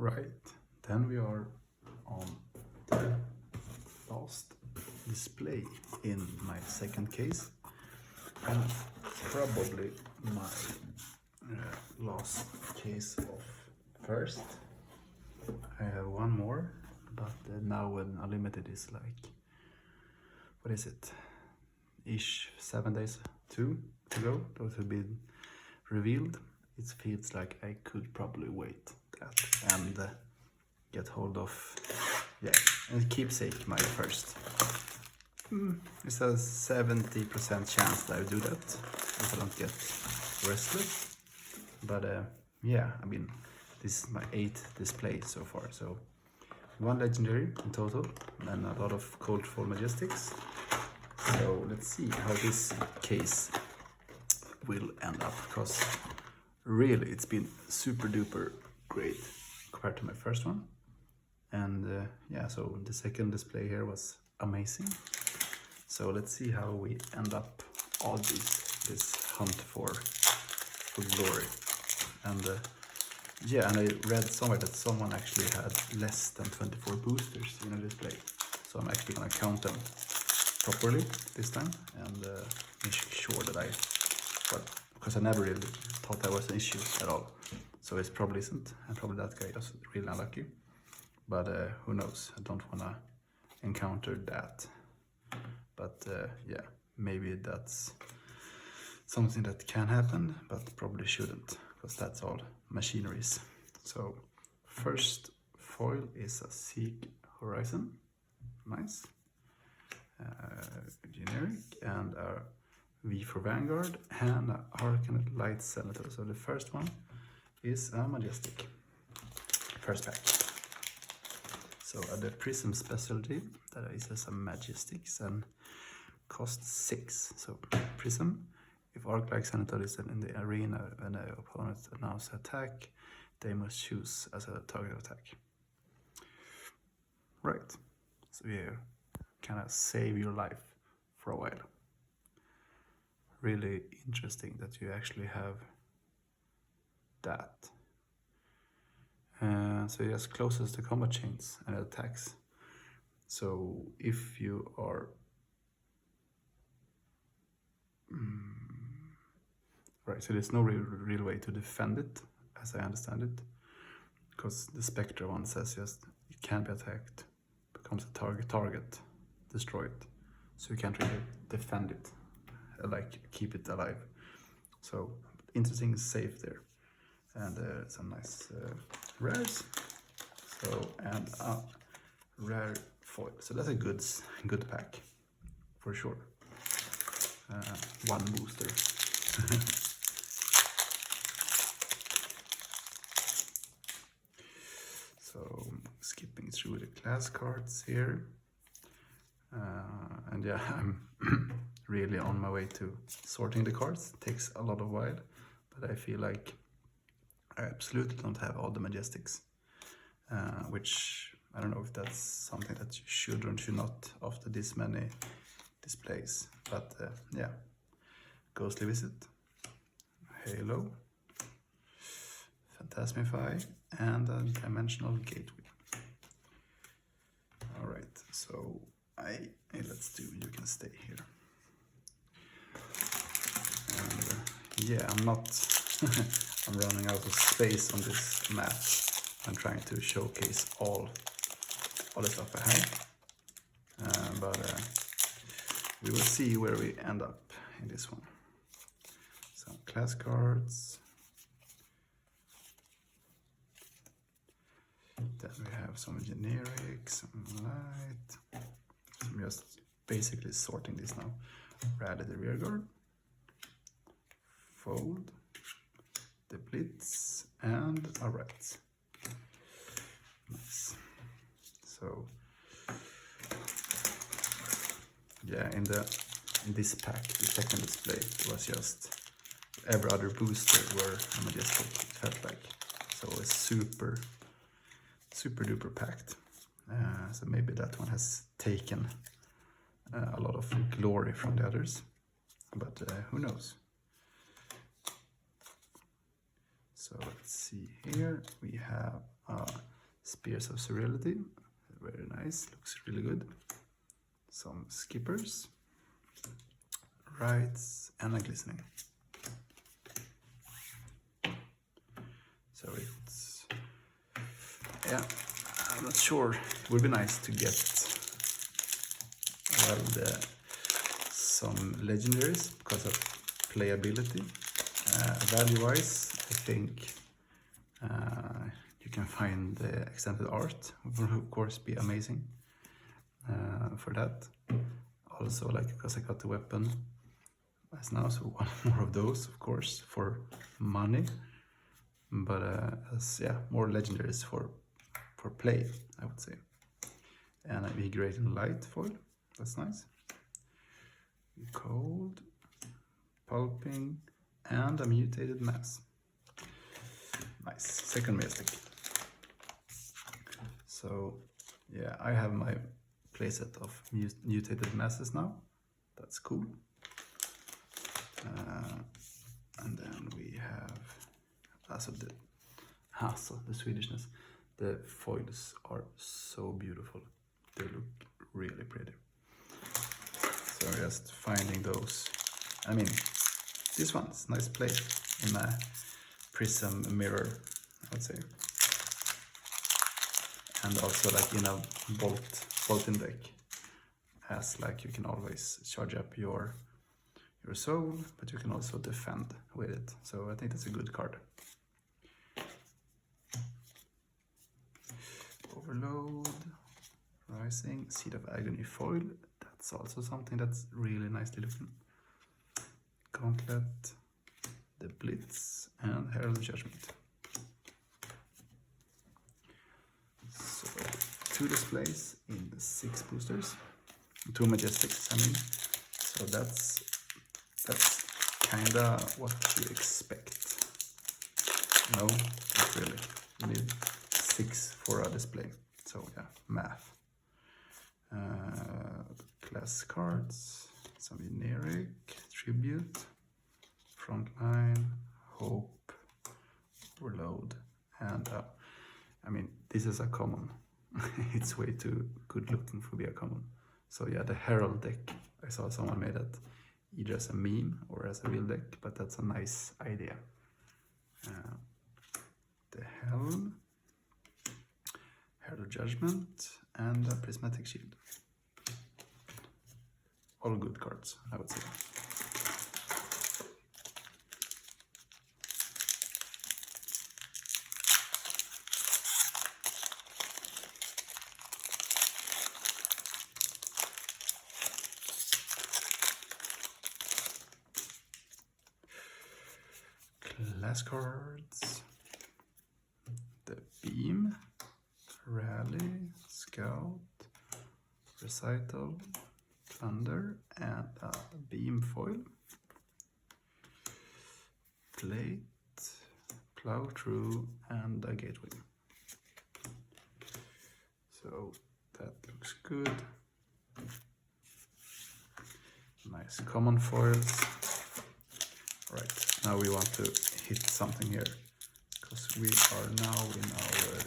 Right, then we are on the last display in my second case, and probably my last case of first. I have one more, but now when Unlimited is like, what is it, ish 7 days to go, those have been revealed. It feels like I could probably wait that and get hold of, yeah, and keepsake my first. It's a 70% chance that I do that if I don't get restless. But yeah, I mean, this is my 8th display so far. So 1 legendary in total and a lot of colorful majestics. So let's see how this case will end up, because really it's been super duper great compared to my first one. And yeah, so the second display here was amazing. So let's see how we end up all this hunt for glory. And yeah, and I read somewhere that someone actually had less than 24 boosters in a display. So I'm actually gonna count them properly this time and make sure that because I never really thought that was an issue at all. So it probably isn't, and probably that guy was really unlucky. But who knows, I don't wanna encounter that. But yeah, maybe that's something that can happen, but probably shouldn't, because that's all machineries. So first foil is a Seek Horizon, nice, generic, and a V for Vanguard, and a Arcane Light Senator. So the first one is a Majestic, first pack. So the Prism specialty, that is a Majestics and costs 6. So Prism, if Arc-like Senator is in the arena and the opponent announces attack, they must choose as a target attack. Right, so you kind of save your life for a while. Really interesting that you actually have that. So yes, closest to combat chains and attacks. So if you are right, so there's no real way to defend it, as I understand it, because the Spectre one says just it can be attacked, becomes a target, destroy it. So you can't really defend it, like keep it alive. So interesting save there, and some nice rares. So and a rare foil. So that's a good pack for sure. 1 booster. So skipping through the class cards here, and yeah, I'm really on my way to sorting the cards. It takes a lot of while, but I feel like I absolutely don't have all the Majestics, which I don't know if that's something that you should or should not after this many displays. But yeah, Ghostly Visit, Halo, Phantasmify, and a Dimensional Gateway. All right, so let's do. You can stay here. And yeah, I'm not. I'm running out of space on this map. I'm trying to showcase all the stuff I have, but we will see where we end up in this one. Some class cards. Then we have some generic, some light. I'm just basically sorting this now. Rally the Rearguard, Fold, the Blitz, and a Right. Nice. So yeah, in this pack, the second display, it was just every other booster were a Majestic, it felt like. So it's super duper packed. So maybe that one has taken a lot of glory from the others, but who knows. So let's see here, we have Spears of Surreality, very nice, looks really good. Some skippers, rights, and a glistening. So it's, yeah, I'm not sure. It would be nice to get, well, some legendaries because of playability. Value-wise, I think you can find the extended art, will of course be amazing for that. Also, like, because I got the weapon as now, so one more of those, of course, for money. But as, yeah, more legendaries for play, I would say. And a Invigorating Light foil, that's nice. Cold, Pulping, and a Mutated Mass. Nice, second Mystic. So, yeah, I have my playset of Mutated Masses now. That's cool. And then we have the Swedishness. The foils are so beautiful. They look really pretty. So just finding those. I mean, this one's nice play in a prism mirror, I would say. And also like in a bolt-in deck, as like you can always charge up your soul, but you can also defend with it. So I think that's a good card. Overload, Rising, Seed of Agony foil. That's also something that's really nicely looking. Gauntlet, the Blitz, and Herald of Judgment. So 2 displays in 6 boosters, 2 majestics, I mean. So that's kinda what you expect. No, not really. You need 6 for a display. So yeah, math. Class cards, some generic, Tribute, Frontline, Hope, Overload, and I mean, this is a common. It's way too good looking for be a common. So yeah, the Herald deck, I saw someone made that either as a meme or as a real deck, but that's a nice idea. The Helm, Herald of Judgment, and a Prismatic Shield. All good cards, I would say. Class cards, the Beam, Rally, Scout, Recital, Thunder, and a Beam foil, Plate, Plow Through, and a Gateway. So that looks good. Nice common foils. Right, now we want to hit something here, because we are now in our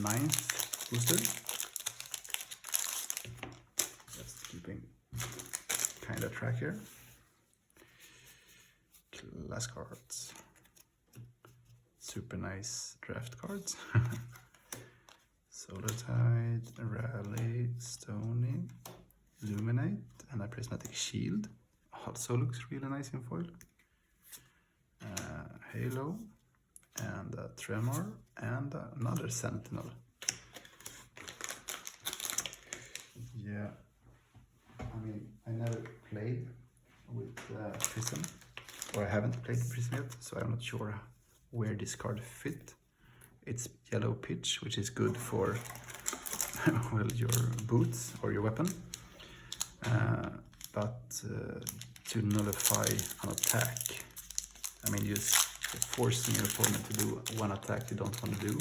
9th booster. Just keeping kind of track here. Class cards. Super nice draft cards. Solar Tide, Rally, Stony, Illuminate, and a Prismatic Shield. Also looks really nice in foil. Halo, and a Tremor, and another Sentinel. Yeah, I mean, I never played with Prism, or I haven't played Prism yet, so I'm not sure where this card fit. It's yellow pitch, which is good for well, your boots or your weapon, but to nullify an attack, I mean, just forcing your opponent to do one attack you don't want to do,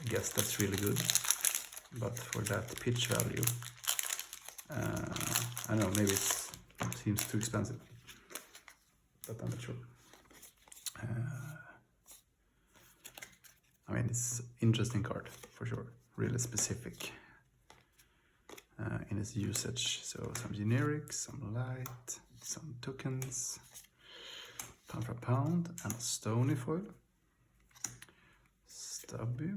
I guess that's really good. But for that pitch value, I don't know, maybe it seems too expensive, but I'm not sure. I mean, it's interesting card for sure, really specific in its usage. So some generic, some light, some tokens, pound for pound, and a stony foil, stubby,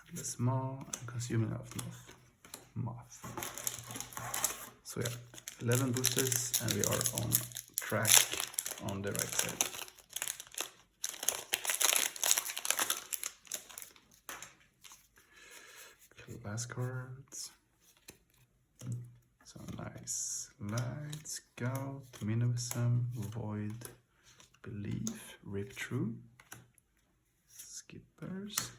endless maw, and consuming of moth. So yeah, 11 boosters, and we are on track on the right side. Class cards. So nice. Light, Scout, Minivism, Void, Belief, Rip True, Skippers,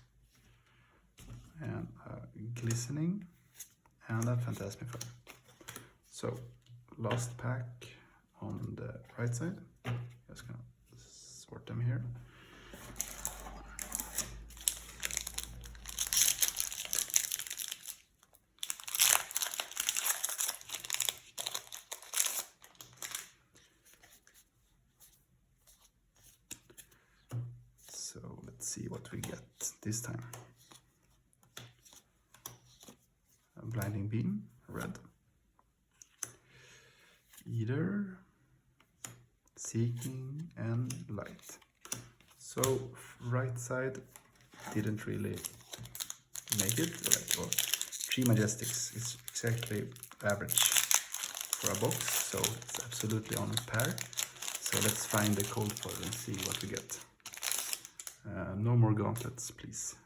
and Glistening, and a Phantasmifier. So last pack on the right side. Just gonna sort them here. So let's see what we get this time. A Blinding Beam, red. Eater, Seeking, and Light. So right side didn't really make it. Like, 3 Majestics is exactly average for a box, so it's absolutely on par. So let's find the cold foil and see what we get. No more gauntlets, please.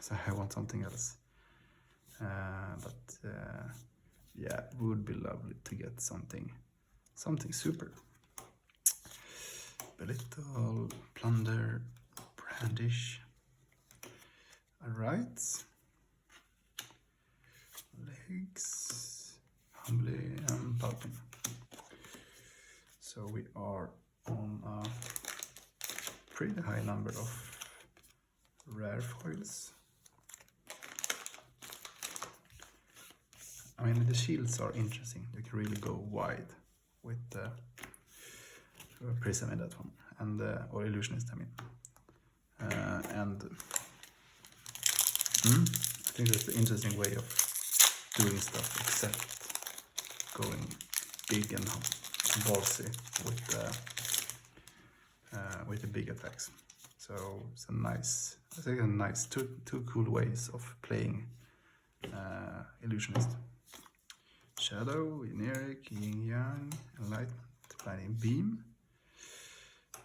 So I want something else. Yeah, it would be lovely to get something super. Belittle, Plunder, Brandish. Alright. Legs, Humbly, and Pulping. So we are on a pretty high number of rare foils. I mean, the shields are interesting. You can really go wide with the Prism in that one, and or Illusionist, I mean. I think that's the interesting way of doing stuff, except going big and ballsy with the big attacks. So it's a nice, I think, a nice two cool ways of playing Illusionist. Shadow, Generic, Yin Yang, Enlightenment, Blinding Beam,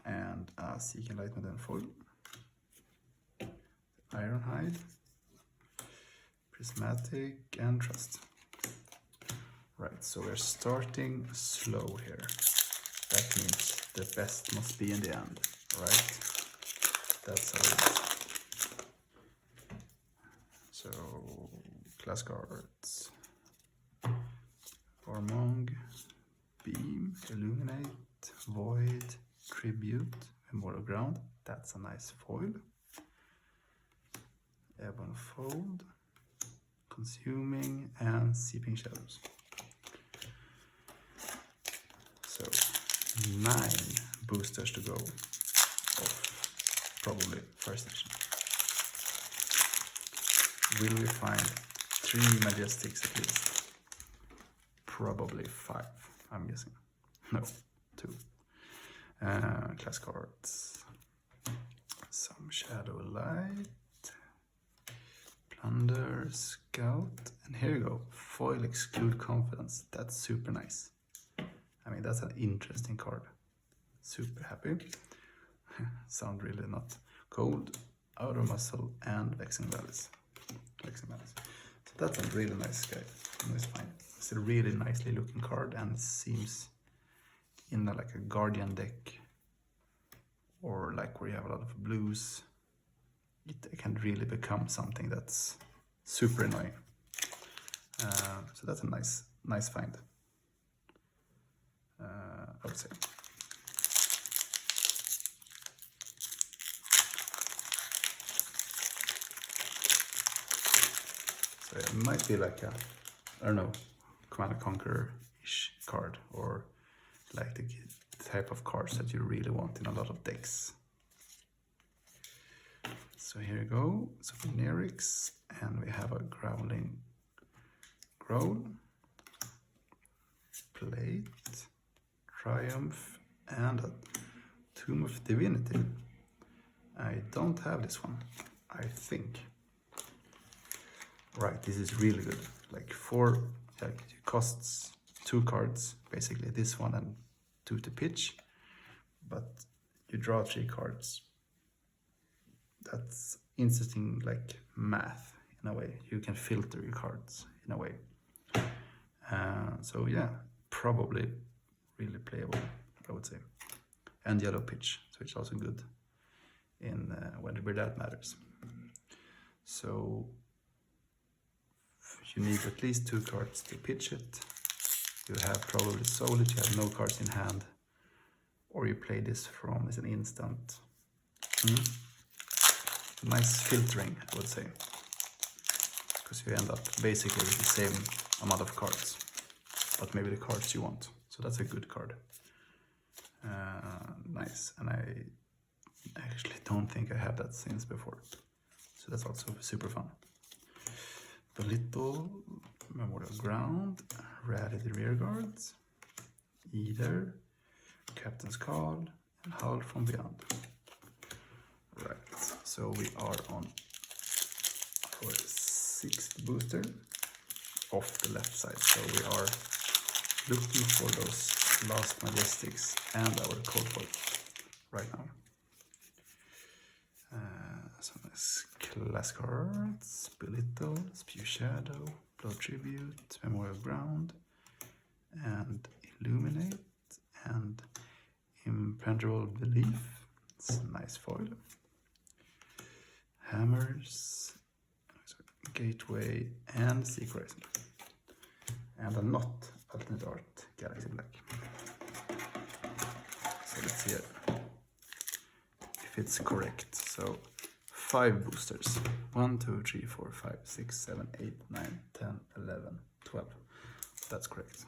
and Seek Enlightenment and Foil. Ironhide, Prismatic, and Trust. Right, so we're starting slow here. That means the best must be in the end, right? That's how it is. So, class cards. Ormong, Beam, Illuminate, Void, Tribute, Immortal Ground. That's a nice foil. Ebon Fold, Consuming, and Seeping Shadows. So 9 boosters to go of probably first edition. Will we find 3 Majestics at least? Probably 5, I'm guessing. No, 2. Class cards. Some Shadow Light. Plunder, Scout. And here you go. Foil Exclude Confidence. That's super nice. I mean, that's an interesting card. Super happy. Sound really not cold. Outer Muscle and Vexing Valleys. So that's a really nice guy. Nice find. It's a really nicely looking card, and it seems in like a Guardian deck, or like where you have a lot of blues, it can really become something that's super annoying. So that's a nice find, I would say. So it might be like a, I don't know, Command & Conquer-ish card, or like the type of cards that you really want in a lot of decks. So here you go, some generics, and we have a growling growl, plate, triumph, and a tomb of divinity. I don't have this one, I think. Right, this is really good. Like it costs 2 cards, basically this one and 2 to pitch, but you draw 3 cards. That's interesting, like math in a way. You can filter your cards in a way. So yeah, probably really playable, I would say. And yellow pitch, so it's also good in where that matters. So you need at least 2 cards to pitch it. You have probably sold it, you have no cards in hand, or you play this from as an instant. Nice filtering, I would say, because you end up basically with the same amount of cards, but maybe the cards you want. So that's a good card. Nice, and I actually don't think I have that since before, so that's also super fun. Belittle, Memorial Ground, Rally the Rear Guards, Either, Captain's Call, and Howl from Beyond. Right, so we are on our 6th booster off the left side, so we are looking for those last Majestics and our cold foil right now. Some nice class cards, Belittle, Spew Shadow, Blood Tribute, Memorial Ground, and Illuminate, and Impenetrable Belief. It's a nice foil. Hammers, Gateway, and Sea Horizon. And a not alternate art, Galaxy Black. So let's see if it's correct. So 5 boosters. 1, 2, 3, 4, 5, 6, 7, 8, 9, 10, 11, 12. That's correct.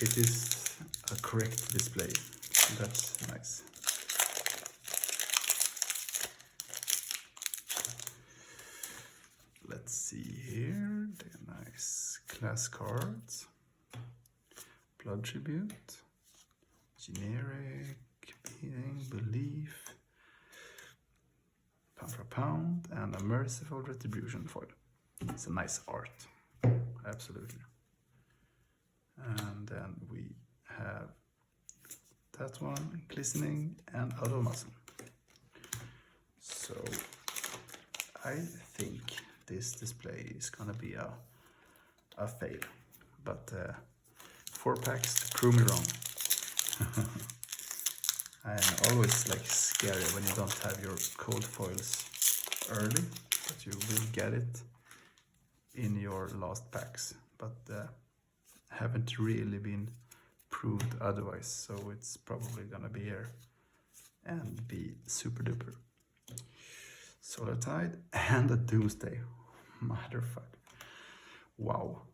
It is a correct display. That's nice. Let's see here. The nice class cards. Blood Tribute. Generic. Beating. Belief. Pound for pound, and a Merciful Retribution foil. It's a nice art, absolutely. And then we have that one, Glistening, and Out of Muscle. So I think this display is gonna be a fail, but 4 packs to prove me wrong. I'm always like scary when you don't have your cold foils early, but you will get it in your last packs, but haven't really been proved otherwise, so it's probably gonna be here and be super duper. Solar Tide and a Doomsday, motherfucker. Wow.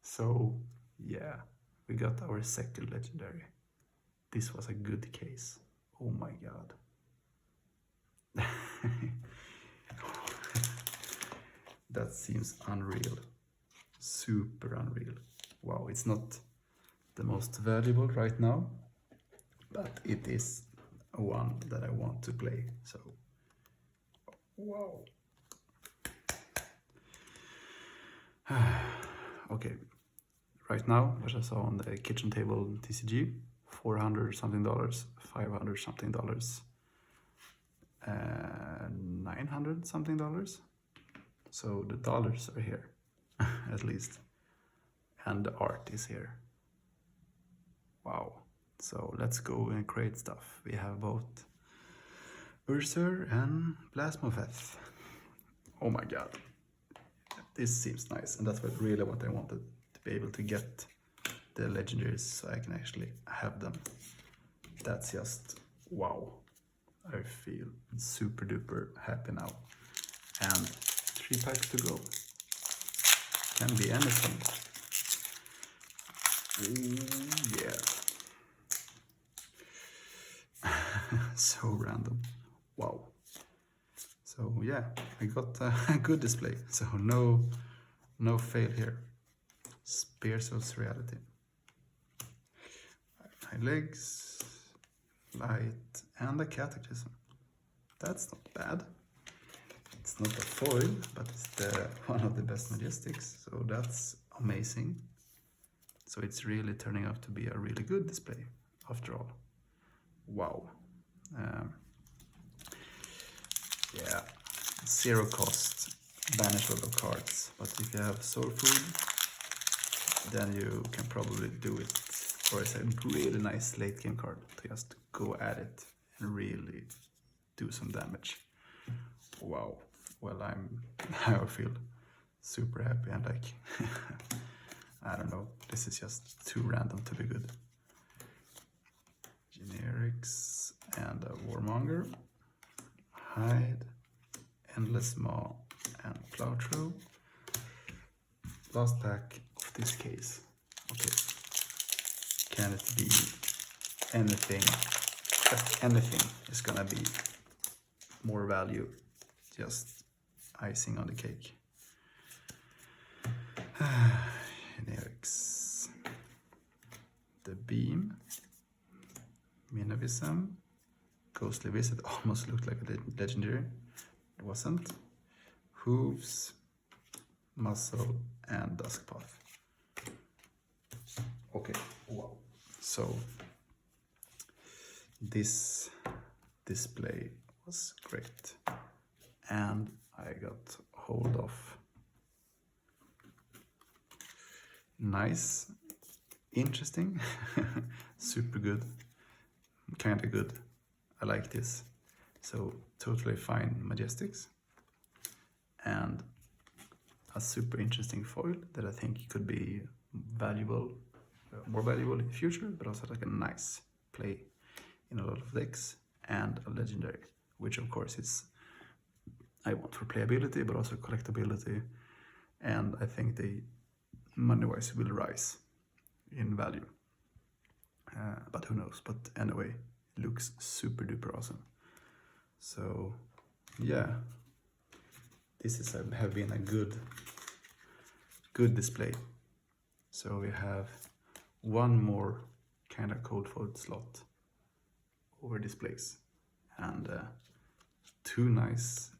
So yeah, we got our 2nd legendary. This was a good case. Oh my god. That seems unreal. Super unreal. Wow, it's not the most valuable right now, but it is one that I want to play. So, wow. Okay, right now, as I saw on the kitchen table TCG, $400 something, $500 something, $900 something. So the dollars are here, at least, and the art is here. Wow. So let's go and create stuff. We have both Ursa and Plasmofeth. Oh my god. This seems nice, and that's really what I wanted, to be able to get the legendaries so I can actually have them. That's just wow. I feel super duper happy now. And 3 packs to go. Can be anything. Ooh, yeah. So random. Wow. So yeah, I got a good display, so no fail here. Spearsoul's Reality. High legs, light, and a catechism. That's not bad. It's not a foil, but it's one of the best Majestics, so that's amazing. So it's really turning out to be a really good display, after all. Wow. Yeah, 0 cost, banish all of cards, but if you have soul food, then you can probably do it. Or it's a really nice late game card to just go at it and really do some damage. Wow. Well, I feel super happy and like, I don't know, this is just too random to be good. Generics and a Warmonger, Hide, Endless Maw, and Plowthrough. Last pack of this case. Okay. Can it be anything? If anything is gonna be more value, just icing on the cake. Generics. The Beam, Minivism, Ghostly Visit, almost looked like a legendary, it wasn't. Hooves, Muscle, and Duskpath. Okay, wow. So this display was great, and I got hold of nice, interesting, super good, kinda good. I like this. So totally fine Majestics, and a super interesting foil that I think could be valuable, more valuable in the future, but also like a nice play in a lot of decks, and a legendary, which of course is I want for playability, but also collectability, and I think they money-wise will rise in value. But who knows? But anyway, it looks super duper awesome. So yeah, this have been a good display. So we have one more kind of cold fold slot over displays, and 2 nice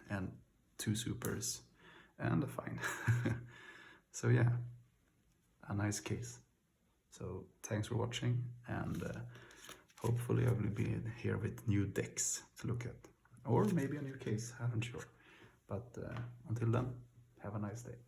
and 2 supers and a fine. So yeah, a nice case. So thanks for watching, and hopefully I will be here with new decks to look at, or maybe a new case, I'm not sure. But until then, have a nice day.